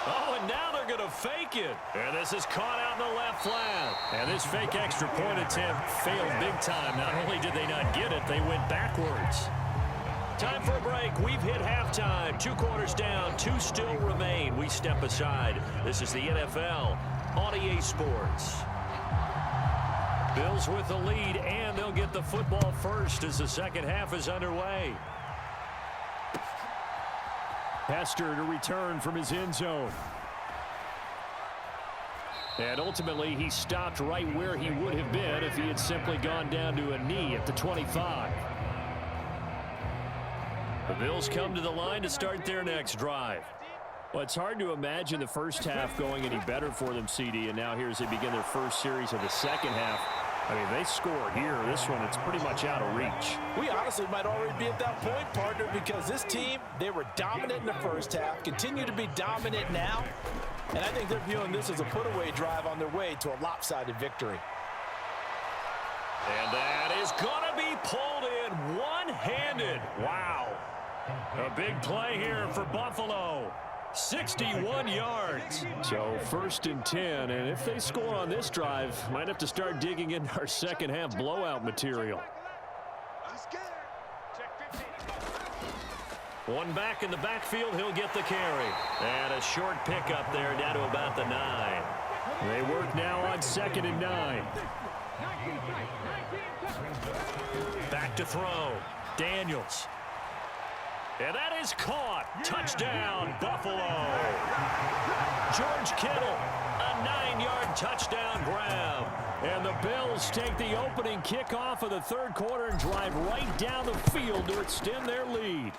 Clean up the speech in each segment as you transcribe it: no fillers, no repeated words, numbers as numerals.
Oh, and now they're going to fake it. And this is caught out in the left flat. And this fake extra point attempt failed big time. Not only did they not get it, they went backwards. Time for a break. We've hit halftime. 2 quarters down. 2 still remain. We step aside. This is the NFL on EA Sports. Bills with the lead, and they'll get the football first as the second half is underway. Hester to return from his end zone. And ultimately, he stopped right where he would have been if he had simply gone down to a knee at the 25. The Bills come to the line to start their next drive. Well, it's hard to imagine the first half going any better for them, CD, and now here as they begin their first series of the second half. I mean, they score here. This one, it's pretty much out of reach. We honestly might already be at that point, partner, because this team, they were dominant in the first half, continue to be dominant now, and I think they're viewing this as a put-away drive on their way to a lopsided victory. And that is going to be pulled in one-handed. Wow. A big play here for Buffalo. 61 yards. So 1st and 10, and if they score on this drive, might have to start digging into our second half blowout material. One back in the backfield, he'll get the carry. And a short pickup there down to about the 9. They work now on 2nd and 9. Back to throw. Daniels. And that is caught. Touchdown, Buffalo. George Kittle, a 9-yard touchdown grab. And the Bills take the opening kickoff of the third quarter and drive right down the field to extend their lead.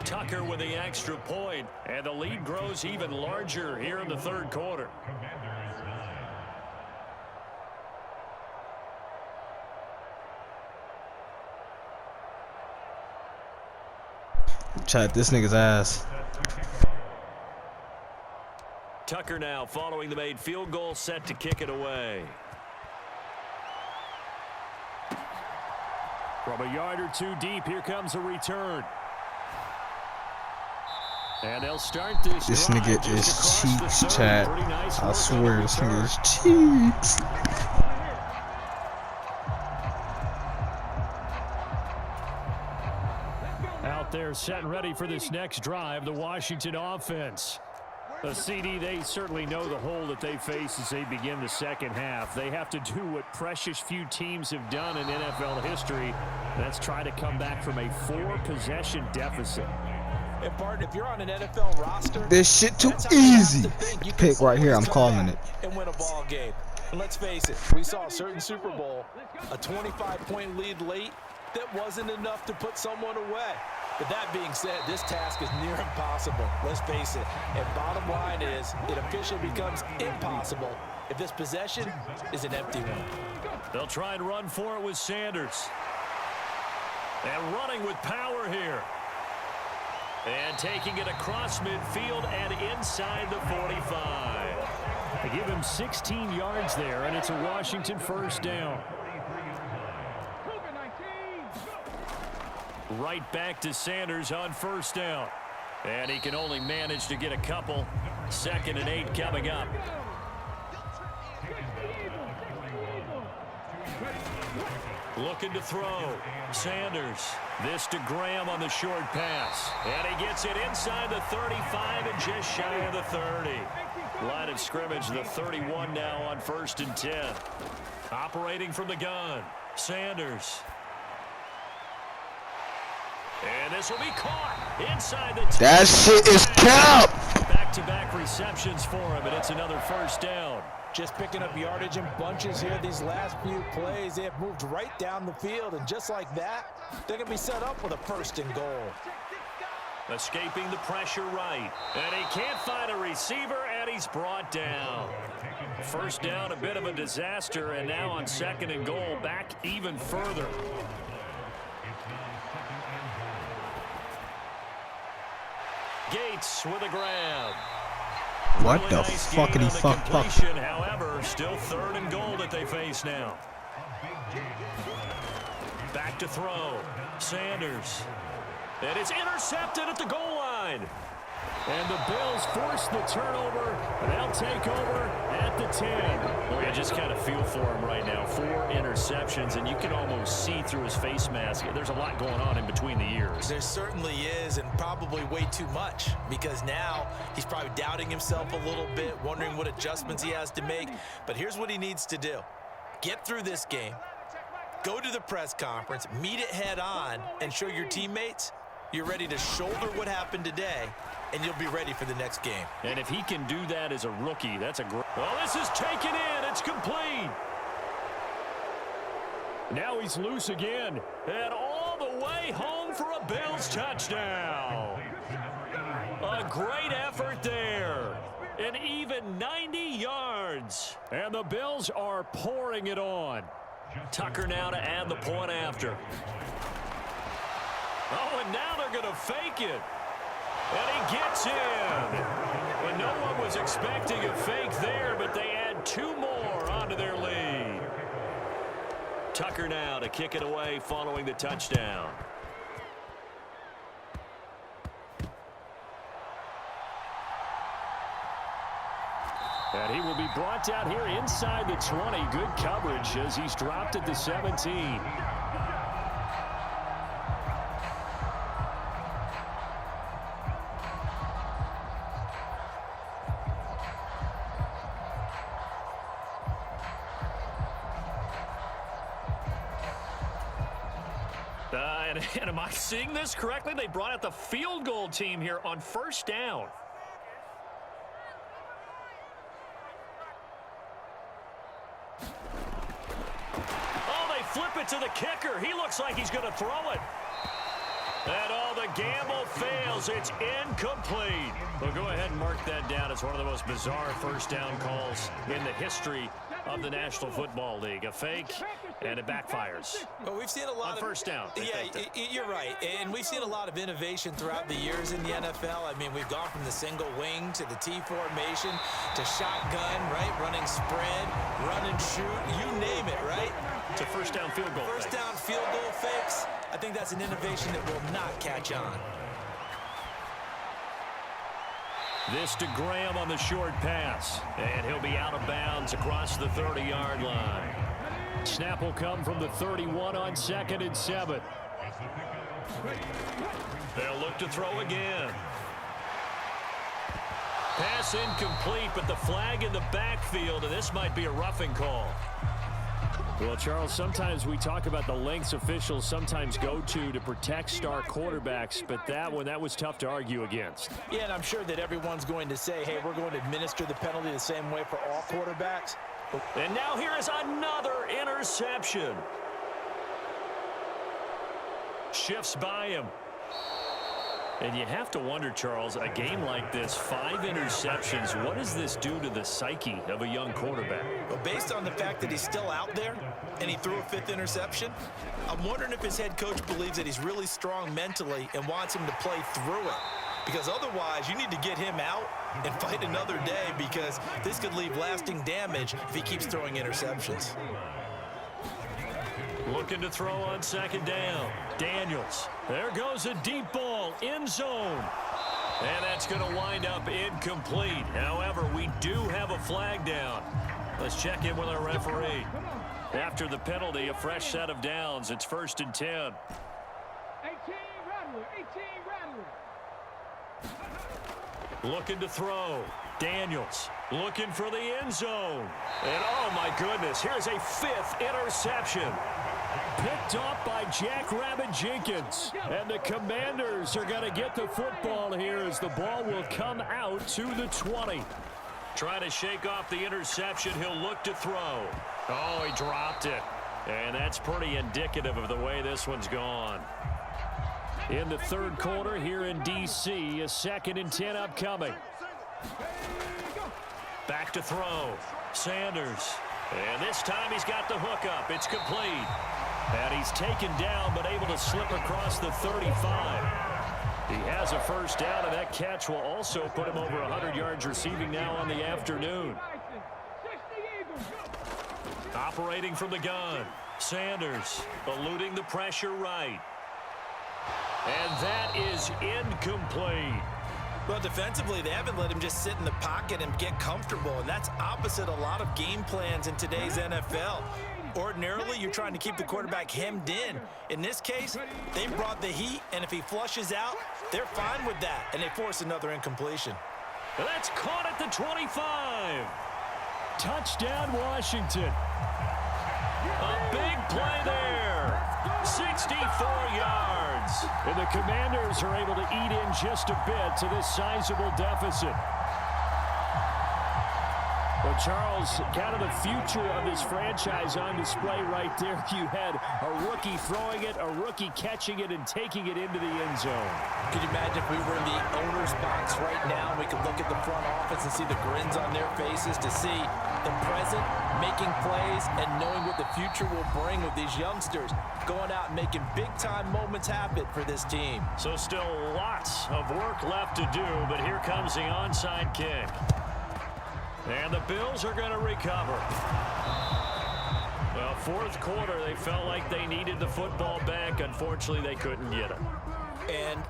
Tucker with the extra point, and the lead grows even larger here in the third quarter. Chat this nigga's ass. Tucker now following the made field goal, set to kick it away. From a yard or two deep, here comes a return. And they'll start this. This nigga is cheeks, chat. I swear, this nigga is cheeks. Out there set and ready for this next drive, the Washington offense. The CD, they certainly know the hole that they face as they begin the second half. They have to do what precious few teams have done in NFL history. That's try to come back from a 4-possession deficit. And partner, if you're on an NFL roster, this shit too easy. Pick right here, I'm calling it. And win a ball game. And let's face it, we saw a certain Super Bowl, a 25-point lead late, that wasn't enough to put someone away. But that being said, this task is near impossible. Let's face it. And bottom line is, it officially becomes impossible if this possession is an empty one. They'll try and run for it with Sanders. And running with power here. And taking it across midfield and inside the 45. They give him 16 yards there, and it's a Washington first down. Right back to Sanders on first down. And he can only manage to get a couple. 2nd and 8 coming up. Looking to throw. Sanders. This to Graham on the short pass. And he gets it inside the 35 and just shy of the 30. Line of scrimmage, the 31 now on 1st and 10. Operating from the gun. Sanders. And this will be caught inside the 10. That shit is cap. Back-to-back receptions for him, and it's another first down. Just picking up yardage in bunches here these last few plays. They have moved right down the field, and just like that, they're going to be set up with a 1st and goal. Escaping the pressure right. And he can't find a receiver, and he's brought down. First down, a bit of a disaster, and now on 2nd and goal, back even further. Gates with a grab. What Really the nice fuckity fuck? However, still 3rd and goal that they face now. Back to throw. Sanders. And it's intercepted at the goal line. And the Bills force the turnover. They'll take over at the 10. Well, you just kind of feel for him right now. 4 interceptions, and you can almost see through his face mask. There's a lot going on in between the ears. There certainly is, and probably way too much, because now he's probably doubting himself a little bit, wondering what adjustments he has to make. But here's what he needs to do. Get through this game, go to the press conference, meet it head on, and show your teammates you're ready to shoulder what happened today, and you'll be ready for the next game. And if he can do that as a rookie, that's a great... Oh, this is taken in. It's complete. Now he's loose again. And all the way home for a Bills touchdown. A great effort there. An even 90 yards. And the Bills are pouring it on. Tucker now to add the point after. Oh, and now they're going to fake it. And he gets in. But no one was expecting a fake there, but they add 2 more onto their lead. Tucker now to kick it away following the touchdown. And he will be brought down here inside the 20. Good coverage as he's dropped at the 17. And am I seeing this correctly? They brought out the field goal team here on first down. Oh, they flip it to the kicker. He looks like he's going to throw it. And all the gamble fails. It's incomplete. Well, go ahead and mark that down as one of the most bizarre first down calls in the history of the National Football League. A fake, and it backfires. Well, we've seen a lot on first down. Yeah, you're right. And we've seen a lot of innovation throughout the years in the NFL. I mean, we've gone from the single wing to the T formation to shotgun, right? Running spread, run and shoot, you name it, right? To first down field goal. First down field goal fakes. I think that's an innovation that will not catch on. This to Graham on the short pass. And he'll be out of bounds across the 30-yard line. Snap will come from the 31 on 2nd and 7. They'll look to throw again. Pass incomplete, but the flag in the backfield, and this might be a roughing call. Well, Charles, sometimes we talk about the lengths officials sometimes go to protect star quarterbacks, but that was tough to argue against. Yeah, and I'm sure that everyone's going to say, hey, we're going to administer the penalty the same way for all quarterbacks. And now here is another interception. Shifts by him. And you have to wonder, Charles, a game like this, 5 interceptions, what does this do to the psyche of a young quarterback? Well, based on the fact that he's still out there and he threw a 5th interception, I'm wondering if his head coach believes that he's really strong mentally and wants him to play through it. Because otherwise, you need to get him out and fight another day, because this could leave lasting damage if he keeps throwing interceptions. Looking to throw on 2nd down. Daniels. There goes a deep ball. End zone. And that's going to wind up incomplete. However, we do have a flag down. Let's check in with our referee. After the penalty, a fresh set of downs. It's 1st and 10. 18 Rattler. Looking to throw. Daniels looking for the end zone. And oh my goodness, here's a 5th interception. Picked off by Jackrabbit Jenkins. And the Commanders are going to get the football here as the ball will come out to the 20. Trying to shake off the interception. He'll look to throw. Oh, he dropped it. And that's pretty indicative of the way this one's gone. In the 3rd quarter here in D.C., a 2nd and 10 upcoming. Back to throw. Sanders. And this time he's got the hook up. It's complete. And he's taken down but able to slip across the 35. He has a first down, and that catch will also put him over 100 yards receiving now on the afternoon. Operating from the gun. Sanders eluding the pressure right. And that is incomplete. Well, defensively, they haven't let him just sit in the pocket and get comfortable, and that's opposite a lot of game plans in today's NFL. Ordinarily, you're trying to keep the quarterback hemmed in. In this case, they brought the heat, and if he flushes out, they're fine with that, and they force another incompletion. That's caught at the 25. Touchdown, Washington. A big play there. 64 yards. And the Commanders are able to eat in just a bit to this sizable deficit. Well, Charles, kind of the future of this franchise on display right there. You had a rookie throwing it, a rookie catching it, and taking it into the end zone. Could you imagine if we were in the owner's box right now and we could look at the front office and see the grins on their faces to see the present making plays and knowing what the future will bring with these youngsters going out and making big-time moments happen for this team. So still lots of work left to do, but here comes the onside kick. And the Bills are going to recover. Well, fourth quarter, they felt like they needed the football back. Unfortunately, they couldn't get it. And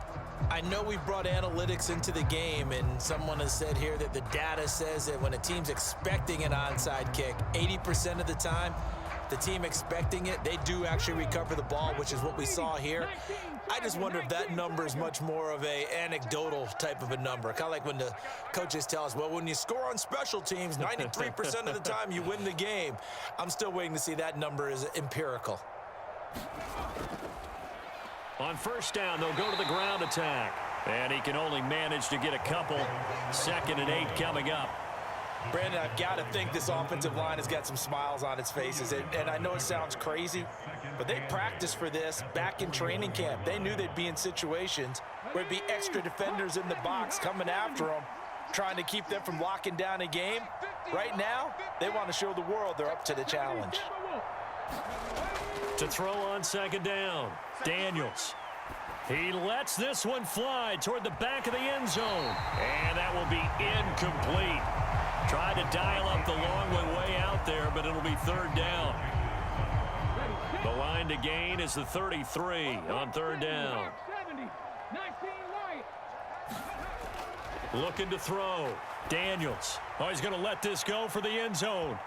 I know we brought analytics into the game, and someone has said here that the data says that when a team's expecting an onside kick, 80% of the time, the team expecting it, they do actually recover the ball, which is what we saw here. I just wonder if that number is much more of a anecdotal type of a number. Kind of like when the coaches tell us, well, when you score on special teams, 93% of the time you win the game. I'm still waiting to see that number is empirical. On first down, they'll go to the ground attack. And he can only manage to get a couple. 2nd and 8 coming up. Brandon, I've got to think this offensive line has got some smiles on its faces. And I know it sounds crazy, but they practiced for this back in training camp. They knew they'd be in situations where it'd be extra defenders in the box coming after them, trying to keep them from locking down a game. Right now, they want to show the world they're up to the challenge. To throw on 2nd down, Daniels. He lets this one fly toward the back of the end zone. And that will be incomplete. Tried to dial up the long way out there, but it'll be 3rd down. The line to gain is the 33 on 3rd down. Looking to throw. Daniels. Oh, he's going to let this go for the end zone.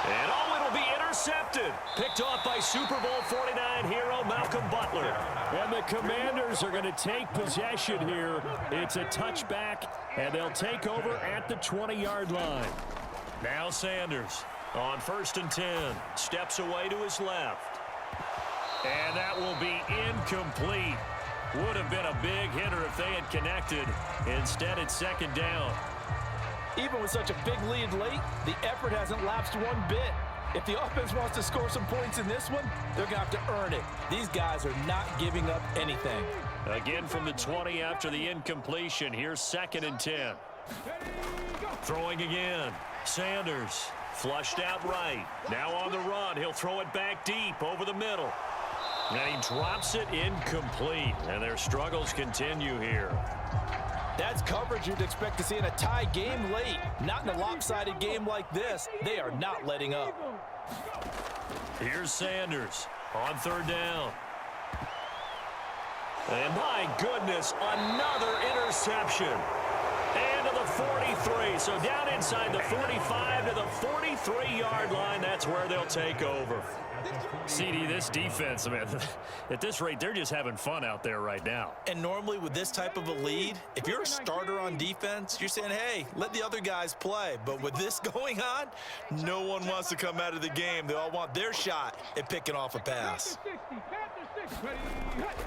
And oh, it'll be intercepted. Picked off by Super Bowl 49 hero Malcolm Butler. And the Commanders are going to take possession here. It's a touchback, and they'll take over at the 20-yard line. Now Sanders on 1st and 10. Steps away to his left. And that will be incomplete. Would have been a big hitter if they had connected. Instead, it's 2nd down. Even with such a big lead late, the effort hasn't lapsed one bit. If the offense wants to score some points in this one, they're going to have to earn it. These guys are not giving up anything. Again from the 20 after the incompletion. Here's 2nd and 10. Throwing again. Sanders flushed out right. Now on the run. He'll throw it back deep over the middle. And he drops it incomplete. And their struggles continue here. That's coverage you'd expect to see in a tie game late. Not in a lopsided game like this. They are not letting up. Here's Sanders on 3rd down. And my goodness, another interception. And to the 43. So down inside the 45 to the 43-yard line. That's where they'll take over. CD, this defense, man, at this rate, they're just having fun out there right now. And normally with this type of a lead, if you're a starter on defense, you're saying, hey, let the other guys play. But with this going on, no one wants to come out of the game. They all want their shot at picking off a pass.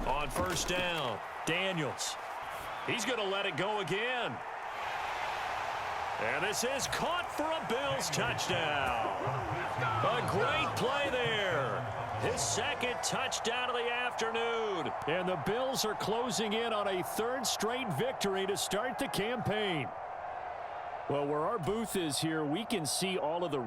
On 1st down, Daniels. He's going to let it go again. And this is caught for a Bills touchdown. A great play there. His 2nd touchdown of the afternoon. And the Bills are closing in on a 3rd straight victory to start the campaign. Well, where our booth is here, we can see all of the